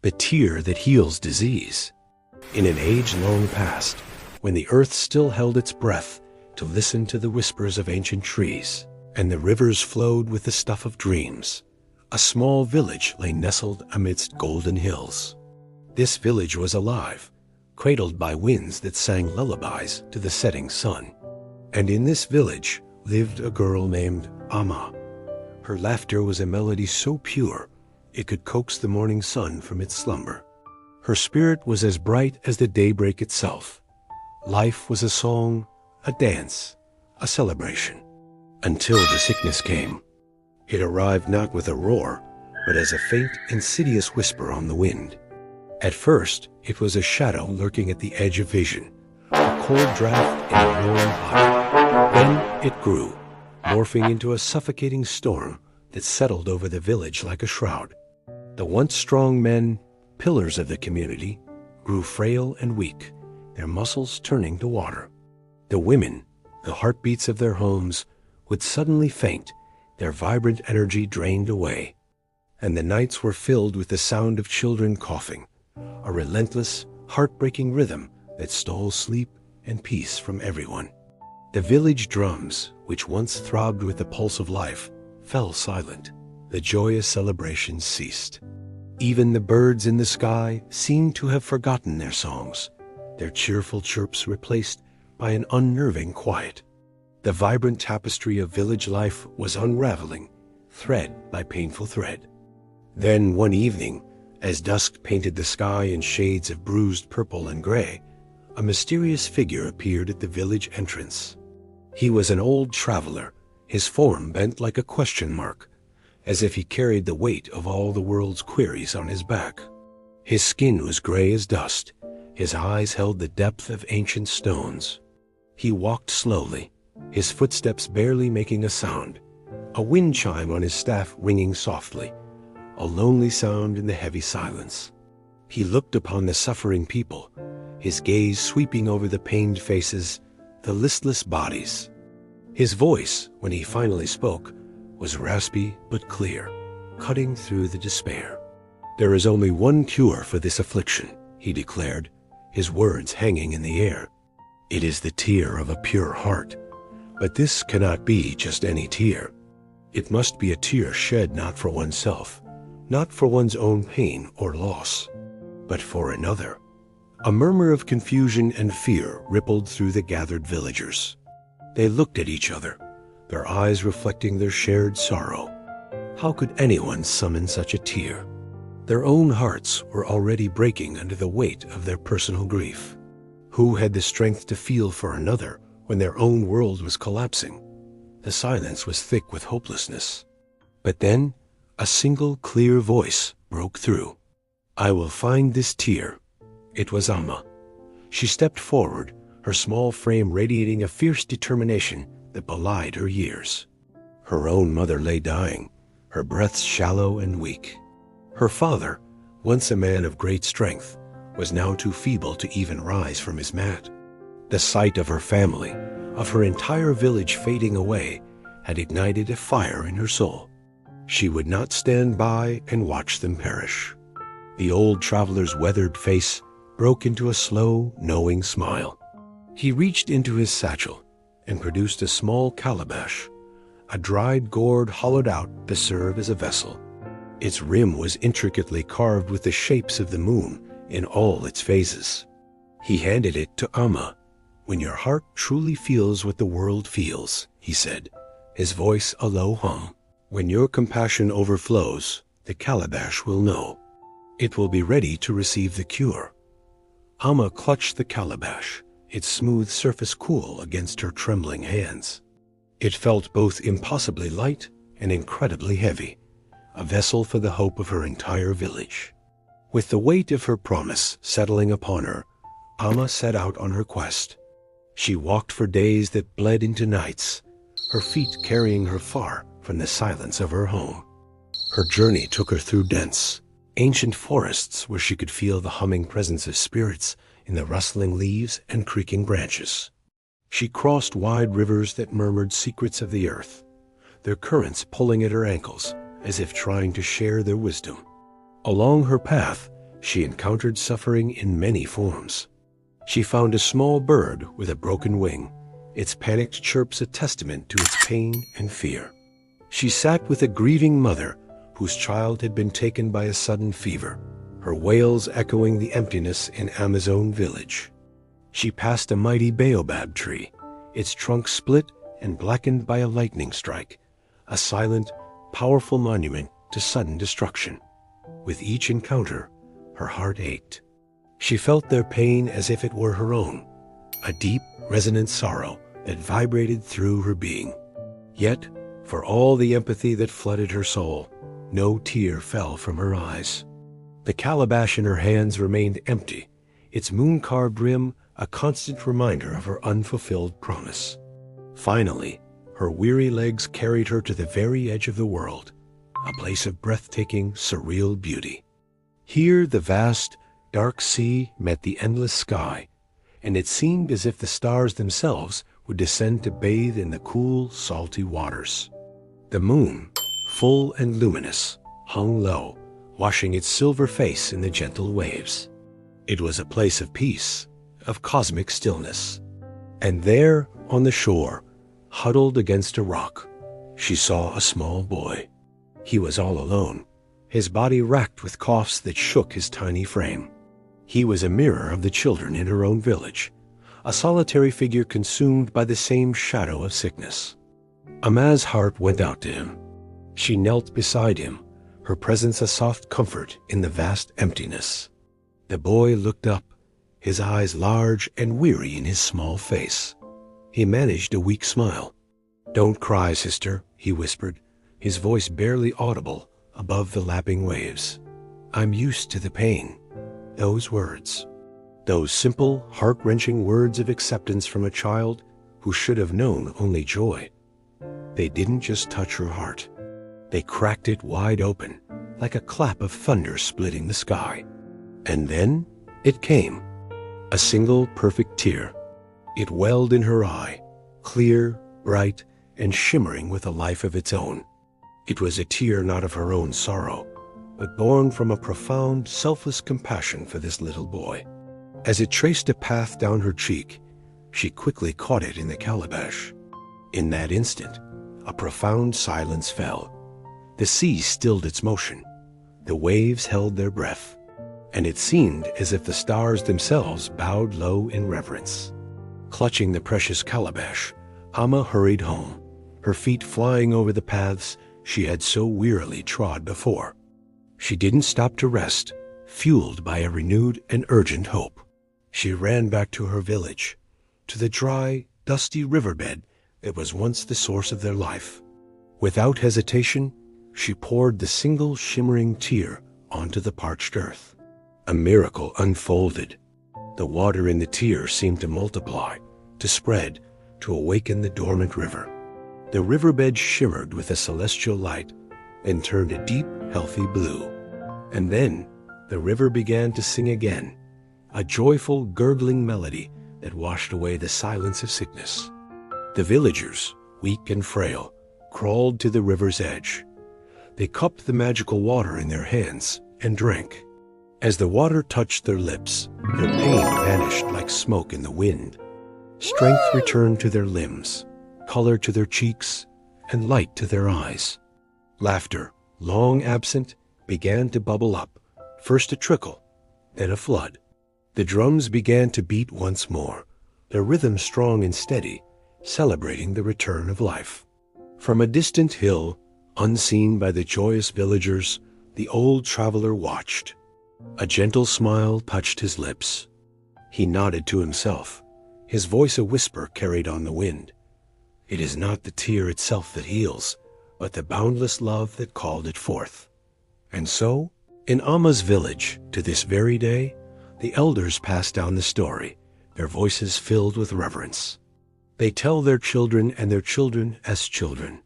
the tear that heals disease. In an age long past, when the earth still held its breath to listen to the whispers of ancient trees, and the rivers flowed with the stuff of dreams, a small village lay nestled amidst golden hills. This village was alive, cradled by winds that sang lullabies to the setting sun. And in this village lived a girl named Amma. Her laughter was a melody so pure it could coax the morning sun from its slumber. Her spirit was as bright as the daybreak itself. Life was a song, a dance, a celebration, until the sickness came. It arrived not with a roar, but as a faint, insidious whisper on the wind. At first, it was a shadow lurking at the edge of vision, a cold draft in a warm body. Then it grew, morphing into a suffocating storm that settled over the village like a shroud. The once strong men, pillars of the community, grew frail and weak, their muscles turning to water. The women, the heartbeats of their homes, would suddenly faint, their vibrant energy drained away. And the nights were filled with the sound of children coughing, a relentless, heartbreaking rhythm that stole sleep and peace from everyone. The village drums, which once throbbed with the pulse of life, fell silent. The joyous celebrations ceased. Even the birds in the sky seemed to have forgotten their songs, their cheerful chirps replaced by an unnerving quiet. The vibrant tapestry of village life was unraveling, thread by painful thread. Then one evening, as dusk painted the sky in shades of bruised purple and gray, a mysterious figure appeared at the village entrance. He was an old traveler, his form bent like a question mark, as if he carried the weight of all the world's queries on his back. His skin was gray as dust, his eyes held the depth of ancient stones. He walked slowly, his footsteps barely making a sound, a wind chime on his staff ringing softly, a lonely sound in the heavy silence. He looked upon the suffering people, his gaze sweeping over the pained faces, the listless bodies. His voice, when he finally spoke, was raspy but clear, cutting through the despair. "There is only one cure for this affliction," he declared, his words hanging in the air. "It is the tear of a pure heart. But this cannot be just any tear. It must be a tear shed not for oneself, not for one's own pain or loss, but for another." A murmur of confusion and fear rippled through the gathered villagers. They looked at each other, their eyes reflecting their shared sorrow. How could anyone summon such a tear? Their own hearts were already breaking under the weight of their personal grief. Who had the strength to feel for another when their own world was collapsing? The silence was thick with hopelessness. But then, a single clear voice broke through. "I will find this tear." It was Amma. She stepped forward, her small frame radiating a fierce determination that belied her years. Her own mother lay dying, her breaths shallow and weak. Her father, once a man of great strength, was now too feeble to even rise from his mat. The sight of her family, of her entire village fading away, had ignited a fire in her soul. She would not stand by and watch them perish. The old traveler's weathered face broke into a slow, knowing smile. He reached into his satchel and produced a small calabash, a dried gourd hollowed out to serve as a vessel. Its rim was intricately carved with the shapes of the moon in all its phases. He handed it to Amma. "When your heart truly feels what the world feels," he said, his voice a low hum, "when your compassion overflows, the calabash will know. It will be ready to receive the cure." Amma clutched the calabash, its smooth surface cool against her trembling hands. It felt both impossibly light and incredibly heavy, a vessel for the hope of her entire village. With the weight of her promise settling upon her, Amma set out on her quest. She walked for days that bled into nights, her feet carrying her far from the silence of her home. Her journey took her through dense, ancient forests where she could feel the humming presence of spirits in the rustling leaves and creaking branches. She crossed wide rivers that murmured secrets of the earth, their currents pulling at her ankles as if trying to share their wisdom. Along her path, She encountered suffering in many forms. She found a small bird with a broken wing, its panicked chirps a testament to its pain and fear. She sat with a grieving mother whose child had been taken by a sudden fever, her wails echoing the emptiness in Amazon village. She passed a mighty baobab tree, its trunk split and blackened by a lightning strike, a silent, powerful monument to sudden destruction. With each encounter, her heart ached. She felt their pain as if it were her own, a deep, resonant sorrow that vibrated through her being. Yet, for all the empathy that flooded her soul, no tear fell from her eyes. The calabash in her hands remained empty, its moon-carved rim a constant reminder of her unfulfilled promise. Finally, her weary legs carried her to the very edge of the world, a place of breathtaking, surreal beauty. Here the vast, dark sea met the endless sky, and it seemed as if the stars themselves would descend to bathe in the cool, salty waters. The moon, full and luminous, hung low, washing its silver face in the gentle waves. It was a place of peace, of cosmic stillness. And there, on the shore, huddled against a rock, she saw a small boy. He was all alone, his body racked with coughs that shook his tiny frame. He was a mirror of the children in her own village, a solitary figure consumed by the same shadow of sickness. Ama's heart went out to him. She knelt beside him, her presence a soft comfort in the vast emptiness. The boy looked up, his eyes large and weary in his small face. He managed a weak smile. "Don't cry, sister," he whispered, his voice barely audible above the lapping waves. "I'm used to the pain." Those words, those simple, heart-wrenching words of acceptance from a child who should have known only joy. They didn't just touch her heart. They cracked it wide open, like a clap of thunder splitting the sky. And then it came, a single perfect tear. It welled in her eye, clear, bright, and shimmering with a life of its own. It was a tear not of her own sorrow, but born from a profound, selfless compassion for this little boy. As it traced a path down her cheek, she quickly caught it in the calabash. In that instant, a profound silence fell. The sea stilled its motion. The waves held their breath, and it seemed as if the stars themselves bowed low in reverence. Clutching the precious calabash, Amma hurried home, her feet flying over the paths she had so wearily trod before. She didn't stop to rest, fueled by a renewed and urgent hope. She ran back to her village, to the dry, dusty riverbed that was once the source of their life. Without hesitation, she poured the single shimmering tear onto the parched earth. A miracle unfolded. The water in the tear seemed to multiply, to spread, to awaken the dormant river. The riverbed shimmered with a celestial light and turned a deep, healthy blue. And then the river began to sing again, a joyful, gurgling melody that washed away the silence of sickness. The villagers, weak and frail, crawled to the river's edge. They cupped the magical water in their hands and drank. As the water touched their lips, their pain vanished like smoke in the wind. Strength returned to their limbs, color to their cheeks, and light to their eyes. Laughter, long absent, began to bubble up, first a trickle, then a flood. The drums began to beat once more, their rhythm strong and steady, celebrating the return of life. From a distant hill, unseen by the joyous villagers, the old traveler watched. A gentle smile touched his lips. He nodded to himself, his voice a whisper carried on the wind. It is not the tear itself that heals, but the boundless love that called it forth. And so, in Amma's village, to this very day, the elders pass down the story, their voices filled with reverence. They tell their children and their children as children.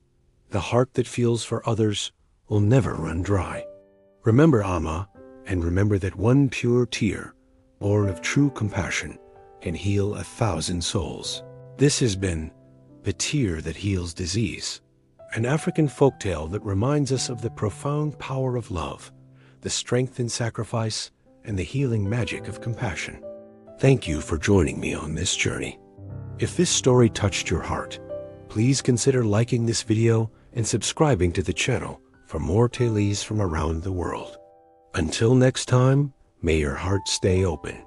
The heart that feels for others will never run dry. Remember Amma, and remember that one pure tear, born of true compassion, can heal 1,000 souls. This has been The Tear That Heals Disease, an African folktale that reminds us of the profound power of love, the strength in sacrifice, and the healing magic of compassion. Thank you for joining me on this journey. If this story touched your heart, please consider liking this video and subscribing to the channel for more tales from around the world. Until next time, may your heart stay open